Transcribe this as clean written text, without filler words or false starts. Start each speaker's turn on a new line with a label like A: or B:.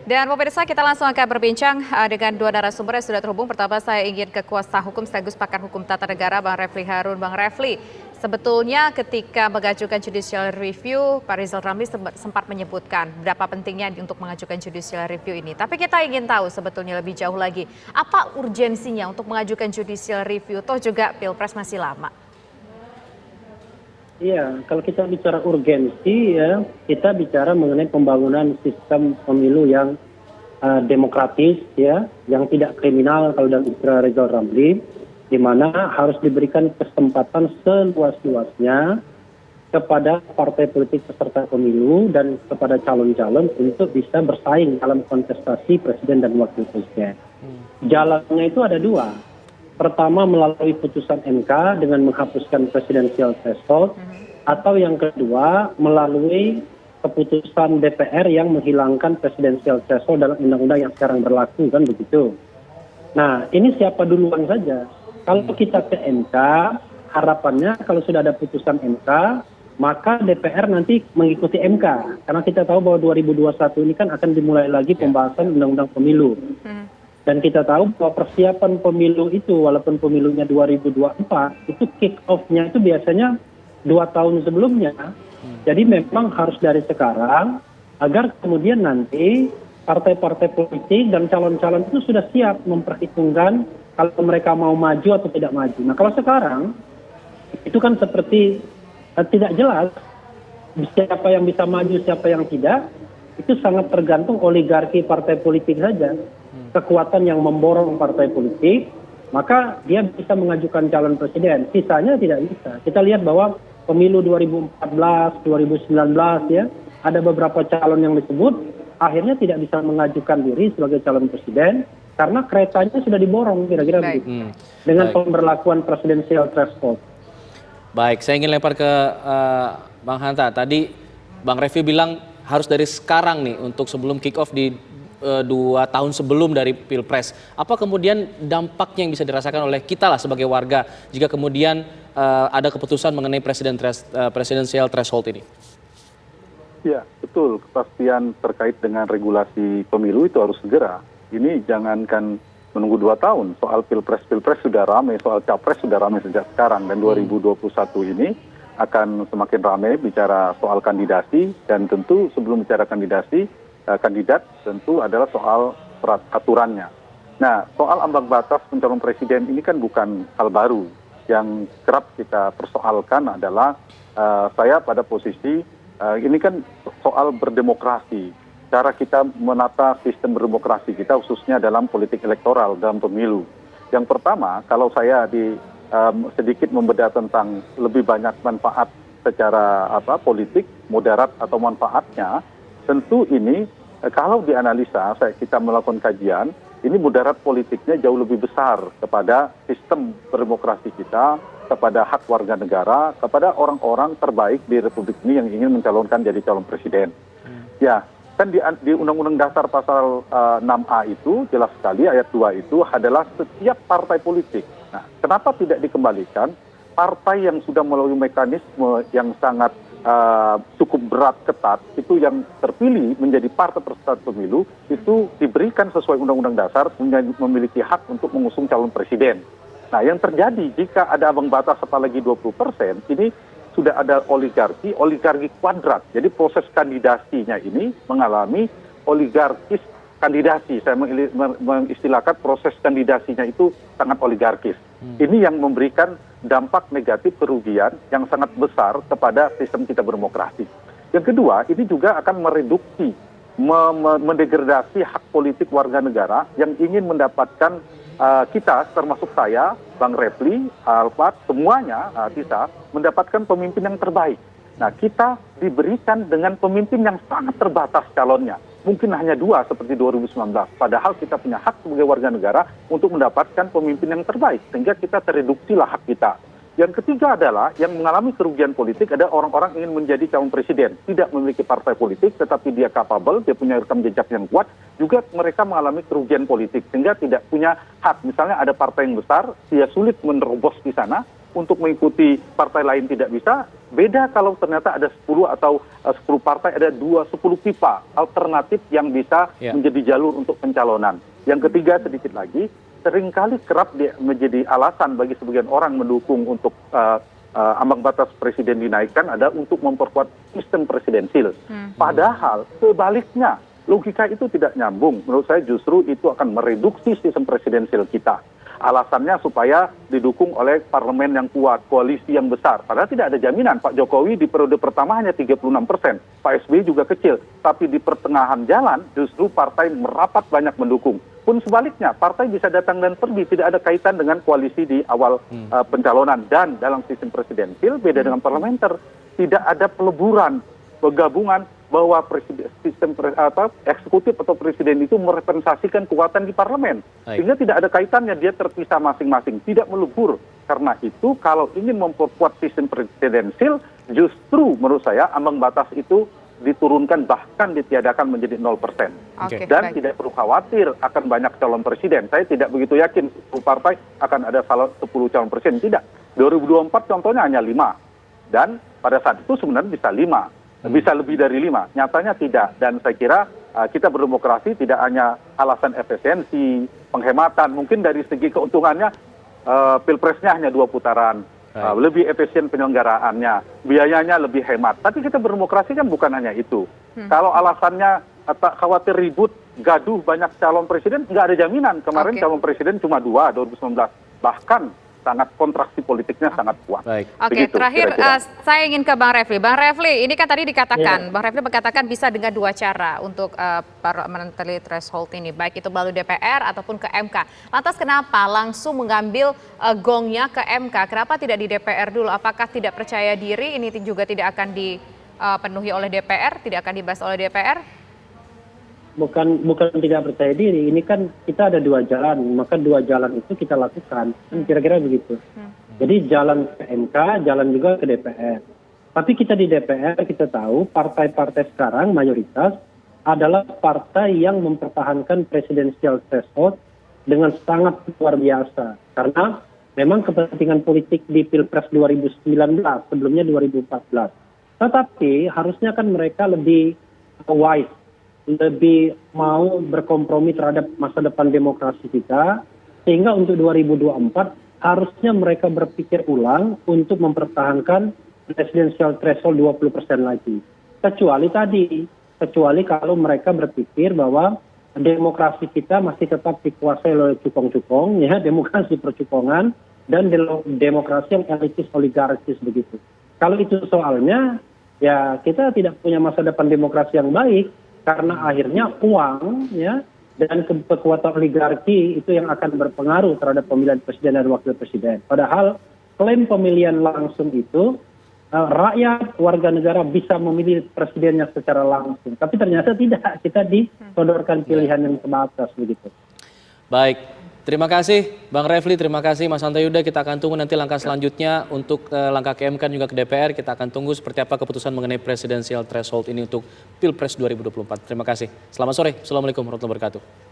A: Dan pemirsa, kita langsung akan berbincang dengan dua narasumber yang sudah terhubung. Pertama, saya ingin ke kuasa hukum sekaligus pakar hukum tata negara, Bang Refli Harun. Bang Refli, sebetulnya ketika mengajukan judicial review, Pak Rizal Ramli sempat menyebutkan berapa pentingnya untuk mengajukan judicial review ini. Tapi kita ingin tahu sebetulnya lebih jauh lagi, apa urgensinya untuk mengajukan judicial review? Toh juga Pilpres masih lama.
B: Iya, kalau kita bicara urgensi ya, kita bicara mengenai pembangunan sistem pemilu yang demokratis ya, yang tidak kriminal kalau dalam istilah Rizal Ramli, di mana harus diberikan kesempatan seluas-luasnya kepada partai politik peserta pemilu dan kepada calon-calon untuk bisa bersaing dalam kontestasi presiden dan wakil presiden. Jalannya itu ada dua. Pertama melalui putusan MK dengan menghapuskan presidensial threshold, atau yang kedua melalui keputusan DPR yang menghilangkan presidensial threshold dalam undang-undang yang sekarang berlaku, kan begitu. Nah, ini siapa duluan saja. Kalau kita ke MK, harapannya kalau sudah ada putusan MK, maka DPR nanti mengikuti MK. Karena kita tahu bahwa 2021 ini kan akan dimulai lagi pembahasan undang-undang pemilu. Dan kita tahu bahwa persiapan pemilu itu, walaupun pemilunya 2024, itu kick off-nya itu biasanya 2 tahun sebelumnya. Jadi memang harus dari sekarang, agar kemudian nanti partai-partai politik dan calon-calon itu sudah siap memperhitungkan kalau mereka mau maju atau tidak maju. Nah kalau sekarang, itu kan seperti tidak jelas siapa yang bisa maju, siapa yang tidak. Itu sangat tergantung oligarki partai politik saja. Kekuatan yang memborong partai politik, maka dia bisa mengajukan calon presiden. Sisanya tidak bisa. Kita lihat bahwa pemilu 2014, 2019 ya, ada beberapa calon yang disebut, akhirnya tidak bisa mengajukan diri sebagai calon presiden, karena keretanya sudah diborong, kira-kira begitu. Dengan pemberlakuan presidensial threshold.
C: Baik, saya ingin lempar ke Bang Hanta. Tadi Bang Refli bilang harus dari sekarang nih untuk sebelum kick off di 2 tahun sebelum dari Pilpres. Apa kemudian dampaknya yang bisa dirasakan oleh kita lah sebagai warga jika kemudian ada keputusan mengenai presidensial threshold ini?
D: Ya, betul. Kepastian terkait dengan regulasi pemilu itu harus segera. Ini jangankan menunggu 2 tahun. Soal Pilpres sudah ramai, soal Capres sudah ramai sejak sekarang. Dan 2021 ini akan semakin ramai bicara soal kandidasi, dan tentu sebelum bicara kandidat tentu adalah soal aturannya. Nah, soal ambang batas pencalon presiden ini kan bukan hal baru. Yang kerap kita persoalkan adalah saya pada posisi ini kan soal berdemokrasi. Cara kita menata sistem berdemokrasi kita khususnya dalam politik elektoral, dalam pemilu. Yang pertama, kalau saya sedikit membedah tentang lebih banyak manfaat secara politik, moderat atau manfaatnya, tentu ini kalau dianalisa, kita melakukan kajian, ini mudarat politiknya jauh lebih besar kepada sistem berdemokrasi kita, kepada hak warga negara, kepada orang-orang terbaik di Republik ini yang ingin mencalonkan jadi calon presiden. Ya, kan di Undang-Undang Dasar pasal 6A itu jelas sekali ayat 2 itu adalah setiap partai politik. Nah, kenapa tidak dikembalikan partai yang sudah melalui mekanisme yang sangat cukup berat, ketat, itu yang terpilih menjadi partai peserta pemilu, itu diberikan sesuai Undang-Undang Dasar memiliki hak untuk mengusung calon presiden. Nah, yang terjadi jika ada ambang batas apalagi 20%, ini sudah ada oligarki kuadrat. Jadi proses kandidasinya ini mengalami oligarkis kandidasi. Saya mengistilahkan proses kandidasinya itu sangat oligarkis. Ini yang memberikan dampak negatif kerugian yang sangat besar kepada sistem kita berdemokrasi. Yang kedua, ini juga akan mereduksi, mendegradasi hak politik warga negara yang ingin mendapatkan kita, termasuk saya, Bang Refli, Alfat, semuanya kita mendapatkan pemimpin yang terbaik. Nah, kita diberikan dengan pemimpin yang sangat terbatas calonnya. Mungkin hanya 2 seperti 2019. Padahal kita punya hak sebagai warga negara untuk mendapatkan pemimpin yang terbaik. Sehingga kita tereduksilah hak kita. Yang ketiga adalah yang mengalami kerugian politik ada orang-orang ingin menjadi calon presiden. Tidak memiliki partai politik tetapi dia capable, dia punya rekam jejak yang kuat. Juga mereka mengalami kerugian politik sehingga tidak punya hak. Misalnya ada partai yang besar, dia sulit menerobos di sana. Untuk mengikuti partai lain tidak bisa, Beda kalau ternyata ada 10 atau 10 partai, ada 10 pipa alternatif yang bisa menjadi jalur untuk pencalonan. Yang ketiga, sedikit lagi, seringkali kerap menjadi alasan bagi sebagian orang mendukung untuk ambang batas presiden dinaikkan ada untuk memperkuat sistem presidensil. Padahal sebaliknya, logika itu tidak nyambung. Menurut saya justru itu akan mereduksi sistem presidensil kita. Alasannya supaya didukung oleh parlemen yang kuat, koalisi yang besar. Padahal tidak ada jaminan. Pak Jokowi di periode pertama hanya 36%. Pak SBY juga kecil. Tapi di pertengahan jalan justru partai merapat banyak mendukung. Pun sebaliknya, partai bisa datang dan pergi. Tidak ada kaitan dengan koalisi di awal pencalonan. Dan dalam sistem presidensil, beda dengan parlementer. Tidak ada peleburan, penggabungan bahwa sistem eksekutif atau presiden itu merepresentasikan kekuatan di parlemen. Sehingga tidak ada kaitannya, dia terpisah masing-masing, tidak melebur. Karena itu kalau ingin memperkuat sistem presidensil, justru menurut saya ambang batas itu diturunkan bahkan ditiadakan menjadi 0%. Dan tidak perlu khawatir akan banyak calon presiden. Saya tidak begitu yakin 10 partai akan ada 10 calon presiden. Tidak. 2024 contohnya hanya 5. Dan pada saat itu sebenarnya bisa 5. Bisa lebih dari 5, nyatanya tidak. Dan saya kira kita berdemokrasi tidak hanya alasan efisiensi, penghematan, mungkin dari segi keuntungannya pilpresnya hanya 2 putaran, lebih efisien penyelenggaraannya, biayanya lebih hemat. Tapi kita berdemokrasi kan bukan hanya itu. Kalau alasannya khawatir ribut, gaduh banyak calon presiden, nggak ada jaminan. Kemarin calon presiden cuma 2, 2019. Bahkan sangat kontraksi politiknya sangat kuat.
A: Oke, terakhir saya ingin ke Bang Refli. Bang Refli, ini kan tadi dikatakan, Bang Refli mengatakan bisa dengan 2 cara untuk parliamentary threshold ini, baik itu melalui DPR ataupun ke MK. Lantas kenapa langsung mengambil gongnya ke MK? Kenapa tidak di DPR dulu? Apakah tidak percaya diri ini juga tidak akan dipenuhi oleh DPR, tidak akan dibahas oleh DPR?
B: Bukan tidak percaya diri, ini kan kita ada 2 jalan, maka 2 jalan itu kita lakukan, kan kira-kira begitu. Jadi jalan ke MK, jalan juga ke DPR. Tapi kita di DPR, kita tahu partai-partai sekarang mayoritas adalah partai yang mempertahankan presidensial threshold dengan sangat luar biasa. Karena memang kepentingan politik di Pilpres 2019, sebelumnya 2014. Tetapi harusnya kan mereka lebih wise, lebih mau berkompromi terhadap masa depan demokrasi kita, sehingga untuk 2024 harusnya mereka berpikir ulang untuk mempertahankan presidensial threshold 20% lagi. Kecuali kalau mereka berpikir bahwa demokrasi kita masih tetap dikuasai oleh cukong-cukong, ya, demokrasi percukongan, dan demokrasi yang elitis oligarkis begitu. Kalau itu soalnya, ya kita tidak punya masa depan demokrasi yang baik, karena akhirnya uang, ya, dan kekuatan oligarki itu yang akan berpengaruh terhadap pemilihan presiden dan wakil presiden. Padahal klaim pemilihan langsung itu rakyat warga negara bisa memilih presidennya secara langsung. Tapi ternyata tidak, kita disodorkan pilihan yang terbatas begitu.
C: Baik, terima kasih Bang Refli, terima kasih Mas Hantayuda. Kita akan tunggu nanti langkah selanjutnya untuk langkah ke MK juga ke DPR. Kita akan tunggu seperti apa keputusan mengenai presidensial threshold ini untuk Pilpres 2024. Terima kasih. Selamat sore. Assalamualaikum warahmatullahi wabarakatuh.